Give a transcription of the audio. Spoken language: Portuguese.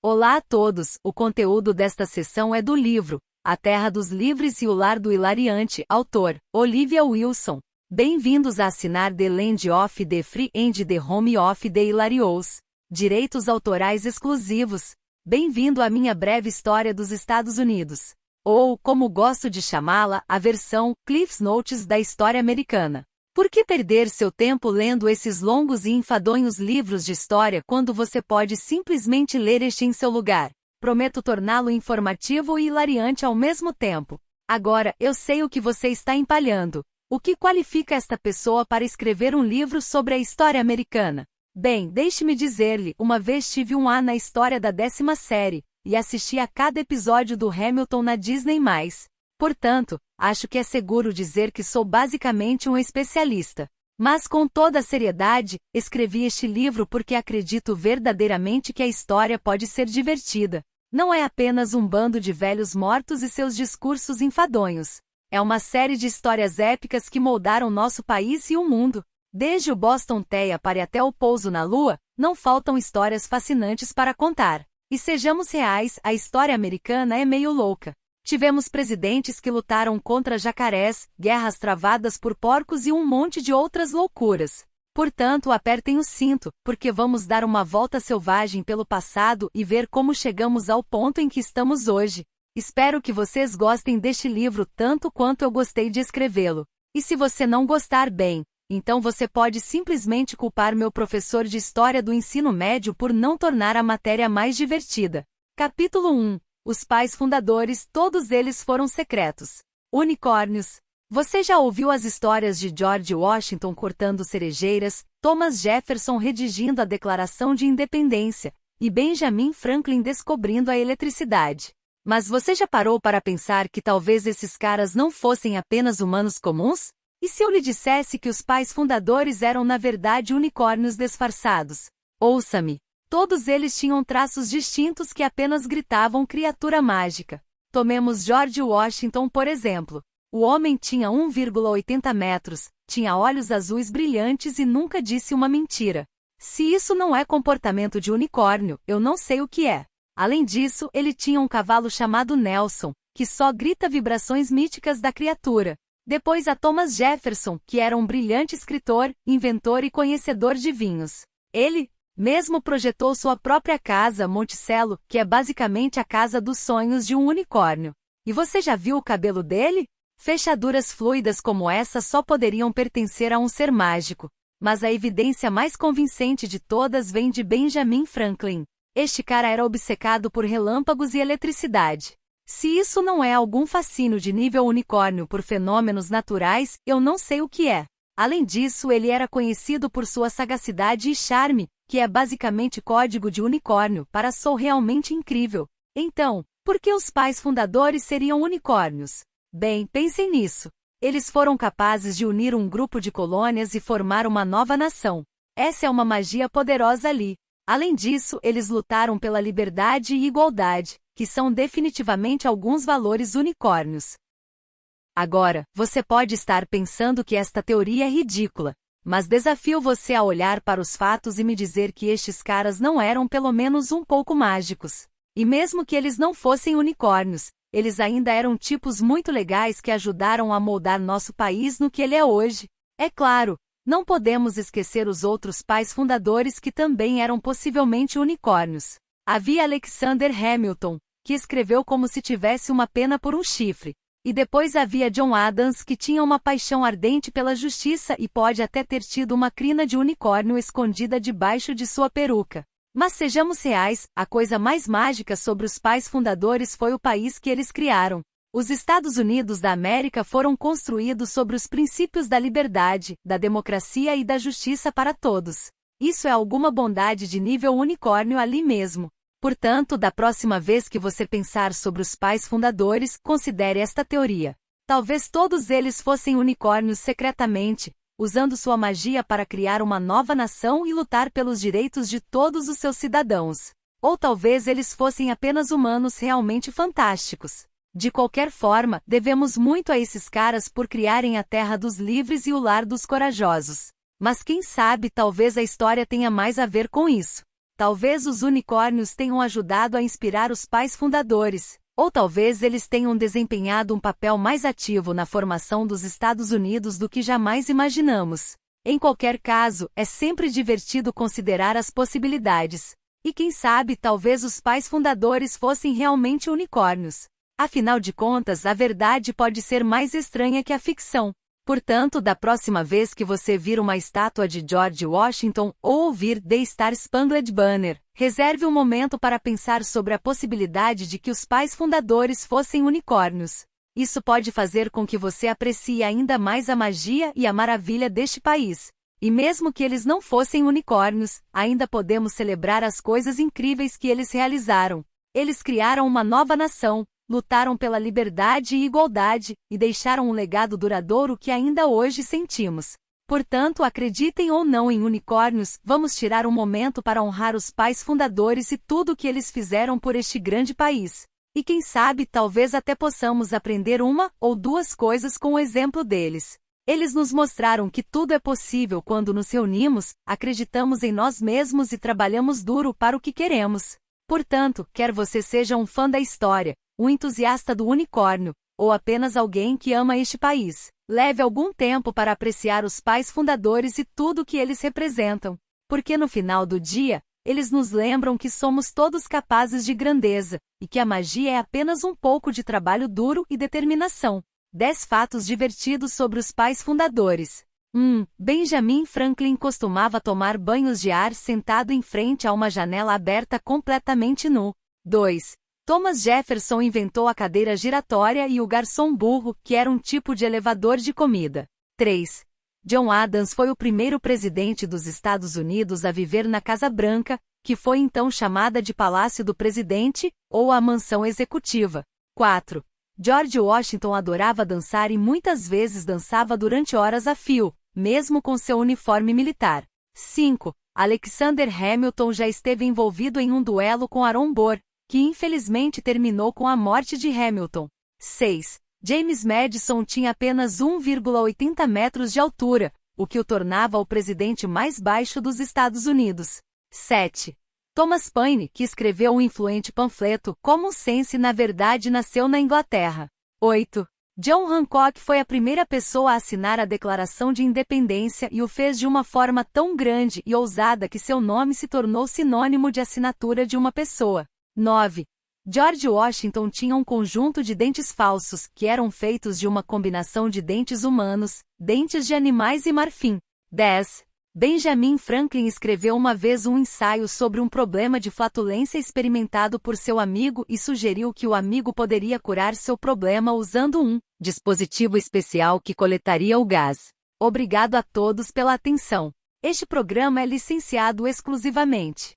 Olá a todos, o conteúdo desta sessão é do livro A Terra dos Livres e o Lar do Hilariante, autor, Olivia Wilson. Bem-vindos a assinar The Land of the Free and the Home of the Hilarious. Direitos autorais exclusivos. Bem-vindo à minha breve história dos Estados Unidos. Ou, como gosto de chamá-la, a versão Cliff's Notes da história americana. Por que perder seu tempo lendo esses longos e enfadonhos livros de história quando você pode simplesmente ler este em seu lugar? Prometo torná-lo informativo e hilariante ao mesmo tempo. Agora, eu sei o que você está empalhando. O que qualifica esta pessoa para escrever um livro sobre a história americana? Bem, deixe-me dizer-lhe, uma vez tive um A na história da 10ª série, e assisti a cada episódio do Hamilton na Disney+. Portanto, acho que é seguro dizer que sou basicamente um especialista. Mas com toda a seriedade, escrevi este livro porque acredito verdadeiramente que a história pode ser divertida. Não é apenas um bando de velhos mortos e seus discursos enfadonhos. É uma série de histórias épicas que moldaram nosso país e o mundo. Desde o Boston Tea Party até o pouso na Lua, não faltam histórias fascinantes para contar. E sejamos reais, a história americana é meio louca. Tivemos presidentes que lutaram contra jacarés, guerras travadas por porcos e um monte de outras loucuras. Portanto, apertem o cinto, porque vamos dar uma volta selvagem pelo passado e ver como chegamos ao ponto em que estamos hoje. Espero que vocês gostem deste livro tanto quanto eu gostei de escrevê-lo. E se você não gostar, bem, então você pode simplesmente culpar meu professor de história do ensino médio por não tornar a matéria mais divertida. Capítulo 1. Os pais fundadores, todos eles foram secretos. Unicórnios. Você já ouviu as histórias de George Washington cortando cerejeiras, Thomas Jefferson redigindo a Declaração de Independência, e Benjamin Franklin descobrindo a eletricidade? Mas você já parou para pensar que talvez esses caras não fossem apenas humanos comuns? E se eu lhe dissesse que os pais fundadores eram na verdade unicórnios disfarçados? Ouça-me. Todos eles tinham traços distintos que apenas gritavam criatura mágica. Tomemos George Washington, por exemplo. O homem tinha 1,80 metros, tinha olhos azuis brilhantes e nunca disse uma mentira. Se isso não é comportamento de unicórnio, eu não sei o que é. Além disso, ele tinha um cavalo chamado Nelson, que só grita vibrações míticas da criatura. Depois há Thomas Jefferson, que era um brilhante escritor, inventor e conhecedor de vinhos. Ele mesmo projetou sua própria casa, Monticello, que é basicamente a casa dos sonhos de um unicórnio. E você já viu o cabelo dele? Fechaduras fluidas como essa só poderiam pertencer a um ser mágico. Mas a evidência mais convincente de todas vem de Benjamin Franklin. Este cara era obcecado por relâmpagos e eletricidade. Se isso não é algum fascínio de nível unicórnio por fenômenos naturais, eu não sei o que é. Além disso, ele era conhecido por sua sagacidade e charme, que é basicamente código de unicórnio para sou realmente incrível. Então, por que os pais fundadores seriam unicórnios? Bem, pensem nisso. Eles foram capazes de unir um grupo de colônias e formar uma nova nação. Essa é uma magia poderosa ali. Além disso, eles lutaram pela liberdade e igualdade, que são definitivamente alguns valores unicórnios. Agora, você pode estar pensando que esta teoria é ridícula, mas desafio você a olhar para os fatos e me dizer que estes caras não eram pelo menos um pouco mágicos. E mesmo que eles não fossem unicórnios, eles ainda eram tipos muito legais que ajudaram a moldar nosso país no que ele é hoje. É claro, não podemos esquecer os outros pais fundadores que também eram possivelmente unicórnios. Havia Alexander Hamilton, que escreveu como se tivesse uma pena por um chifre. E depois havia John Adams, que tinha uma paixão ardente pela justiça e pode até ter tido uma crina de unicórnio escondida debaixo de sua peruca. Mas sejamos reais, a coisa mais mágica sobre os pais fundadores foi o país que eles criaram. Os Estados Unidos da América foram construídos sobre os princípios da liberdade, da democracia e da justiça para todos. Isso é alguma bondade de nível unicórnio ali mesmo. Portanto, da próxima vez que você pensar sobre os pais fundadores, considere esta teoria. Talvez todos eles fossem unicórnios secretamente, usando sua magia para criar uma nova nação e lutar pelos direitos de todos os seus cidadãos. Ou talvez eles fossem apenas humanos realmente fantásticos. De qualquer forma, devemos muito a esses caras por criarem a terra dos livres e o lar dos corajosos. Mas quem sabe talvez a história tenha mais a ver com isso. talvez os unicórnios tenham ajudado a inspirar os pais fundadores, ou talvez eles tenham desempenhado um papel mais ativo na formação dos Estados Unidos do que jamais imaginamos. Em qualquer caso, é sempre divertido considerar as possibilidades. E quem sabe talvez os pais fundadores fossem realmente unicórnios. Afinal de contas, a verdade pode ser mais estranha que a ficção. Portanto, da próxima vez que você vir uma estátua de George Washington ou ouvir The Star-Spangled Banner, reserve um momento para pensar sobre a possibilidade de que os pais fundadores fossem unicórnios. Isso pode fazer com que você aprecie ainda mais a magia e a maravilha deste país. E mesmo que eles não fossem unicórnios, ainda podemos celebrar as coisas incríveis que eles realizaram. Eles criaram uma nova nação, lutaram pela liberdade e igualdade, e deixaram um legado duradouro que ainda hoje sentimos. Portanto, acreditem ou não em unicórnios, vamos tirar um momento para honrar os pais fundadores e tudo o que eles fizeram por este grande país. E quem sabe, talvez até possamos aprender uma ou duas coisas com o exemplo deles. Eles nos mostraram que tudo é possível quando nos reunimos, acreditamos em nós mesmos e trabalhamos duro para o que queremos. Portanto, quer você seja um fã da história, um entusiasta do unicórnio, ou apenas alguém que ama este país, leve algum tempo para apreciar os pais fundadores e tudo o que eles representam. Porque no final do dia, eles nos lembram que somos todos capazes de grandeza, e que a magia é apenas um pouco de trabalho duro e determinação. 10 fatos divertidos sobre os pais fundadores. 1. Benjamin Franklin costumava tomar banhos de ar sentado em frente a uma janela aberta completamente nu. 2. Thomas Jefferson inventou a cadeira giratória e o garçom burro, que era um tipo de elevador de comida. 3. John Adams foi o primeiro presidente dos Estados Unidos a viver na Casa Branca, que foi então chamada de Palácio do Presidente, ou a Mansão Executiva. 4. George Washington adorava dançar e muitas vezes dançava durante horas a fio, mesmo com seu uniforme militar. 5. Alexander Hamilton já esteve envolvido em um duelo com Aaron Burr, que infelizmente terminou com a morte de Hamilton. 6. James Madison tinha apenas 1,80 metros de altura, o que o tornava o presidente mais baixo dos Estados Unidos. 7. Thomas Paine, que escreveu um influente panfleto, Common Sense, na verdade nasceu na Inglaterra. 8. John Hancock foi a primeira pessoa a assinar a Declaração de Independência e o fez de uma forma tão grande e ousada que seu nome se tornou sinônimo de assinatura de uma pessoa. 9. George Washington tinha um conjunto de dentes falsos, que eram feitos de uma combinação de dentes humanos, dentes de animais e marfim. 10. Benjamin Franklin escreveu uma vez um ensaio sobre um problema de flatulência experimentado por seu amigo e sugeriu que o amigo poderia curar seu problema usando um dispositivo especial que coletaria o gás. Obrigado a todos pela atenção. Este programa é licenciado exclusivamente